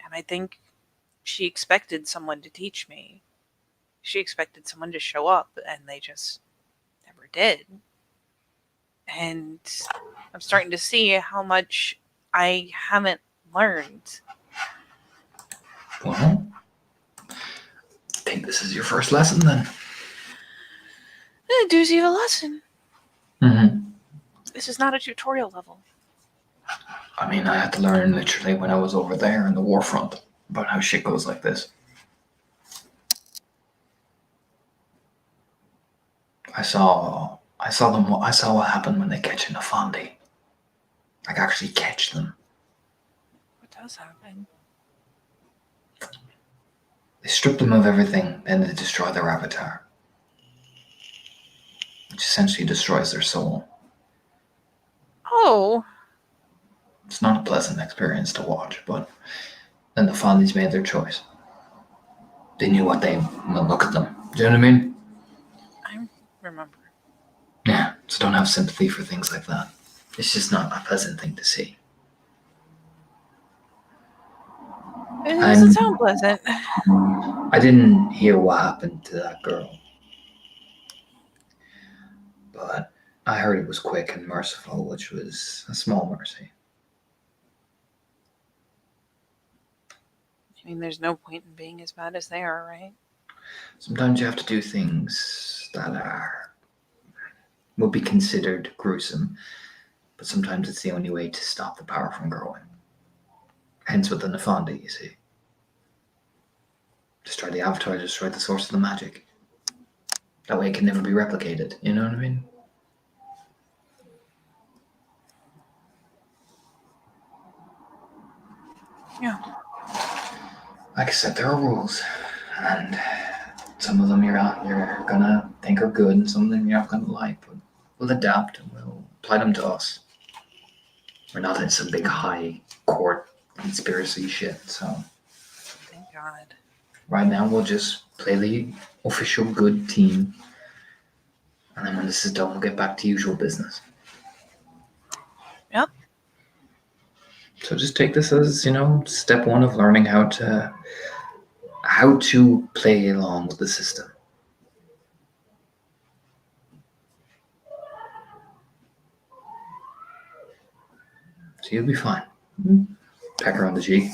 And I think she expected someone to teach me. She expected someone to show up, and they just never did. And I'm starting to see how much I haven't learned. Well, I think this is your first lesson then. A doozy of a lesson. Mm-hmm. This is not a tutorial level. I mean, I had to learn literally when I was over there in the war front about how shit goes like this. I saw what happened when they catch an Afandi. Like actually catch them. What does happen? They strip them of everything, and they destroy their avatar, which essentially destroys their soul. Oh, It's not a pleasant experience to watch, but then the Fondies made their choice. They knew what they... Well, look at them. Do you know what I mean? I remember. Yeah, so don't have sympathy for things like that. It's just not a pleasant thing to see. It doesn't I'm- sound pleasant. I didn't hear what happened to that girl, but I heard it was quick and merciful, which was a small mercy. I mean, there's no point in being as bad as they are, right? Sometimes you have to do things that would be considered gruesome, but sometimes it's the only way to stop the power from growing. Hence with the Nefandi, you see. Destroy the avatar, destroy the source of the magic. That way it can never be replicated, you know what I mean? Yeah. Like I said, there are rules, and some of them you're gonna think are good, and some of them you're not gonna like, but we'll adapt and we'll apply them to us. We're not in some big high court conspiracy shit, so Thank God. right now we'll just play the official good team, and then when this is done, we'll get back to usual business. Yep. So just take this as, step one of learning how to play along with the system. So you'll be fine. Peck her on the cheek.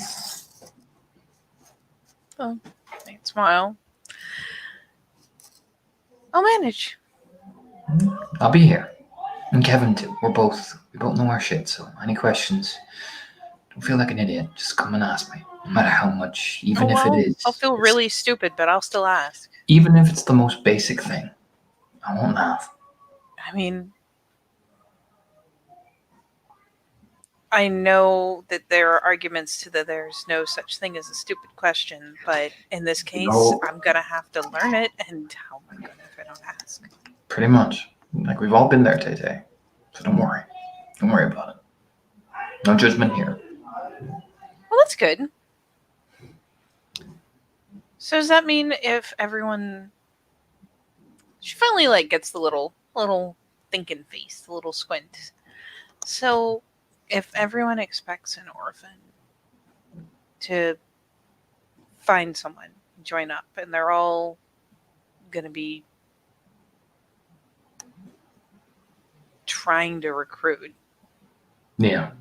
I smile. I'll manage. I'll be here. And Kevin too. We both know our shit, so any questions, don't feel like an idiot. Just come and ask me. No matter how much, even if it is. I'll feel really stupid, but I'll still ask. Even if it's the most basic thing. I won't laugh. I mean, I know that there are arguments to that there's no such thing as a stupid question, but in this case, No. I'm gonna have to learn it, and how am I gonna if I don't ask? Pretty much. Like we've all been there, Tay. So don't worry. Don't worry about it. No judgment here. Well, that's good. So does that mean if everyone, she finally gets the little thinking face, the little squint. So if everyone expects an orphan to find someone, join up, and they're all gonna be trying to recruit, Yeah.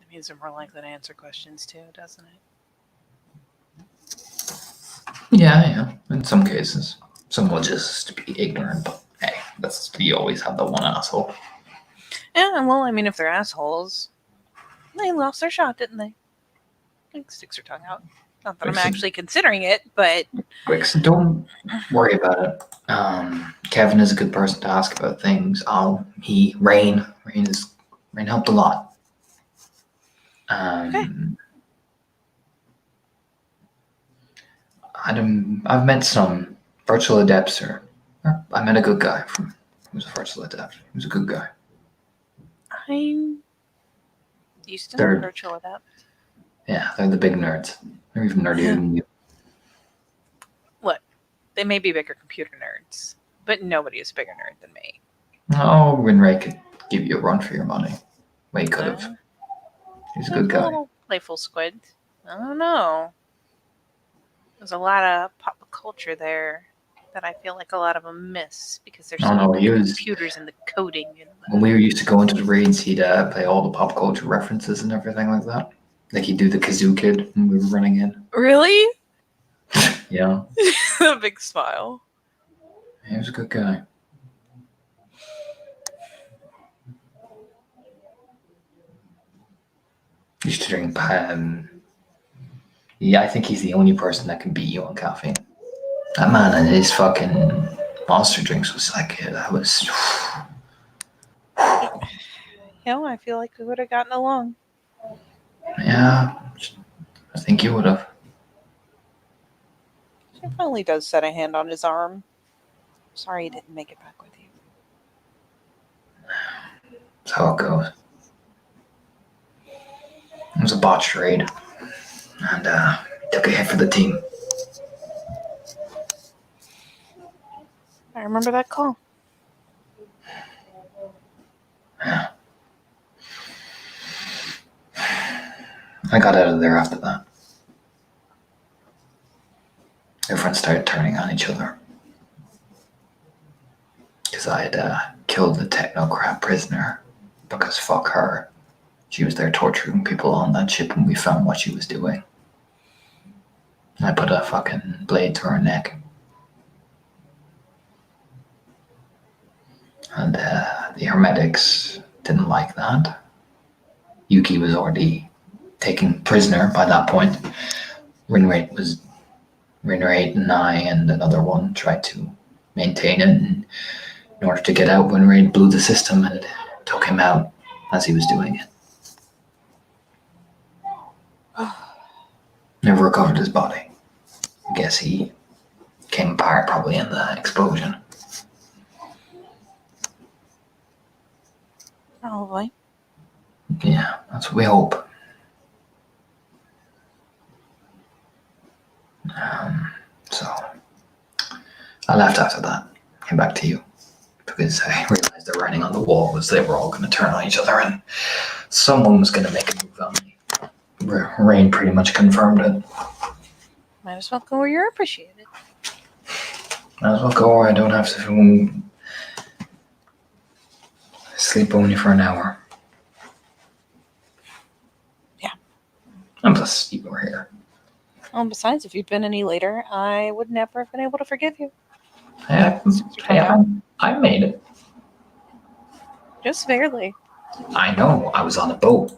it means they're more likely to answer questions too, doesn't it? Yeah. In some cases. Some will just be ignorant, but hey, you always have the one asshole. Yeah, well, I mean, if they're assholes, they lost their shot, didn't they? Like, sticks their tongue out. Not that I'm actually considering it, but Quick, so don't worry about it. Kevin is a good person to ask about things. Rain helped a lot. Okay. I've met some virtual adepts, or I met a good guy who was a virtual adept. He was a good guy. I'm used to They're- virtual adept. Yeah, they're the big nerds. They're even nerdier than you. Look, they may be bigger computer nerds, but nobody is a bigger nerd than me. Oh, Rinray could give you a run for your money. Well, he could have. He's a good A guy. little playful squid. I don't know. There's a lot of pop culture there that I feel like a lot of them miss because there's Oh, no, he was- computers and the coding. And When we used to go into the raids, he'd play all the pop culture references and everything like that. Like he'd do the Kazoo Kid when we were running in. Really? Yeah, A big smile. he was a good guy. Used to drink. Yeah, I think he's the only person that can beat you on caffeine. That man and his fucking monster drinks was that was. I feel like we would have gotten along. Yeah, I think you would have. He finally does set a hand on his arm. Sorry he didn't make it back with you. That's how it goes. It was a botched raid. And took a hit for the team. I remember that call. Yeah. I got out of there after that. Everyone started turning on each other. Because I had killed the technocrat prisoner. Because fuck her. She was there torturing people on that ship when we found what she was doing. I put a fucking blade to her neck. And the Hermetics didn't like that. Yuki was already taken prisoner by that point. Rinrate and I and another one tried to maintain it. And in order to get out, Rinrate blew the system and took him out as he was doing it. Never recovered his body. I guess he came apart probably in the explosion. Probably. Yeah, that's what we hope. So I left after that. Came back to you because I realized the writing on the wall was they were all going to turn on each other and someone was going to make a move on me. Rain pretty much confirmed it. Might as well go where you're appreciated. Might as well go where I don't have to sleep only for an hour. Yeah. And plus, you were here. Well, besides, if you'd been any later, I would never have been able to forgive you. I made it. Just barely. I know. I was on a boat.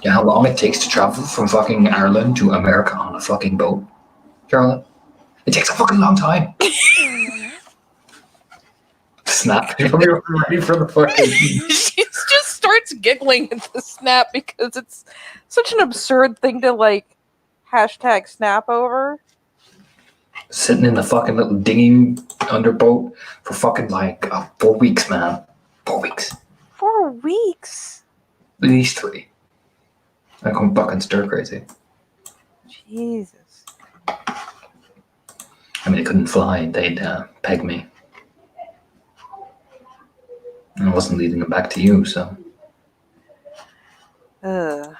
You know how long it takes to travel from fucking Ireland to America on a fucking boat, Charlotte? It takes a fucking long time. Snap. You're ready for the fucking... She just starts giggling at the snap because it's such an absurd thing to, like, hashtag snap over. Sitting in the fucking little dinghy underboat for fucking, like, 4 weeks, man. 4 weeks. 4 weeks? At least 3. I'm going fucking stir crazy. Jesus. I mean, I couldn't fly. They'd peg me. And I wasn't leading them back to you, so. Ugh.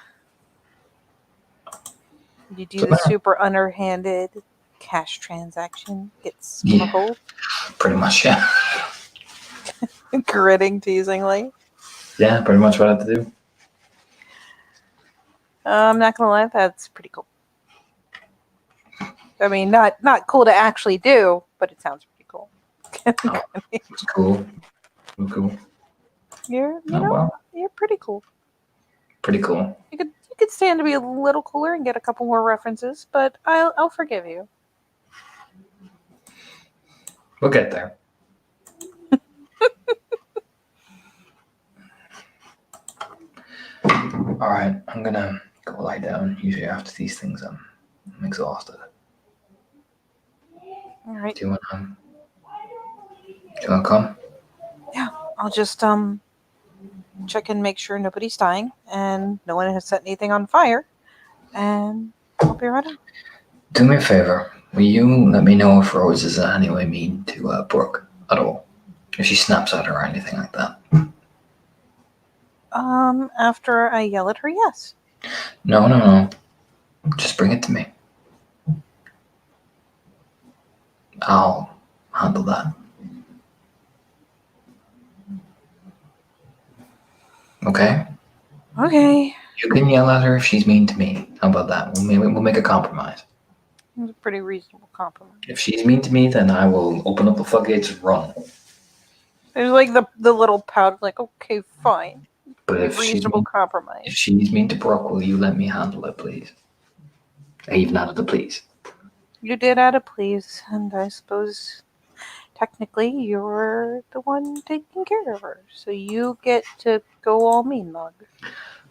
You do the super underhanded cash transaction, get smuggled. Yeah, pretty much, yeah. Gritting teasingly. Yeah, pretty much what I had to do. I'm not gonna lie, that's pretty cool. I mean, not cool to actually do, but it sounds pretty cool. It's cool. Cool. You're pretty cool. Pretty cool. You could stand to be a little cooler and get a couple more references, but I'll forgive you. We'll get there. All right, I'm gonna go lie down. Usually after these things, I'm exhausted. All right. Do you want to come? Yeah, I'll just check and make sure nobody's dying and no one has set anything on fire, and I'll be right out. Do me a favor. Will you let me know if Rose is in any way mean to Brooke at all? If she snaps at her or anything like that? After I yell at her, yes. No. Just bring it to me. I'll handle that. Okay? Okay. You can yell at her if she's mean to me. How about that? We'll make a compromise. It's a pretty reasonable compromise. If she's mean to me, then I will open up the floodgates and run. There's like the little pout, like, okay, fine. But if reasonable compromise. If she's mean to Brooke, will you let me handle it, please? I even added the please. You did add a please, and I suppose technically you're the one taking care of her, so you get to go all mean mug.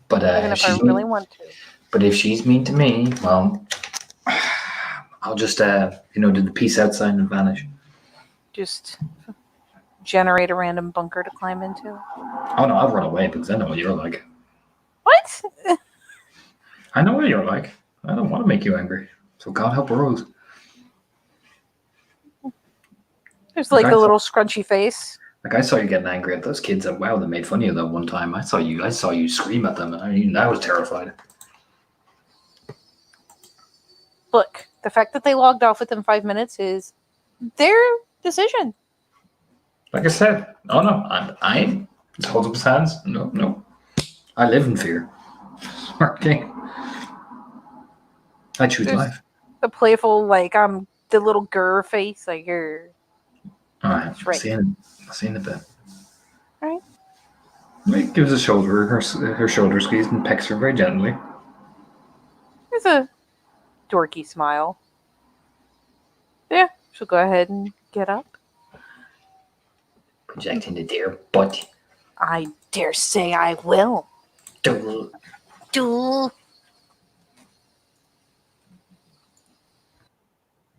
But even if I really want to. But if she's mean to me, well, I'll just, do the peace out sign and vanish. Just generate a random bunker to climb into. Oh no, I'll run away because I know what you're like. What? I know what you're like. I don't want to make you angry. So God help Rose. There's like Okay. a little scrunchy face. Like I saw you getting angry at those kids at WoW that made fun of you that one time. I saw you scream at them, and I was terrified. Look, the fact that they logged off within 5 minutes is their decision. Like I said, oh no, I just holds up his hands. No, I live in fear. Smart king. I choose There's- life. The playful, like, the little grr face, like, you're. All right, That's right. I'll see you in a bit. All right. He gives her shoulder squeeze and pecks her very gently. There's a dorky smile. Yeah, she'll go ahead and get up. Projecting the dear butt. I dare say I will. Duel. Duel.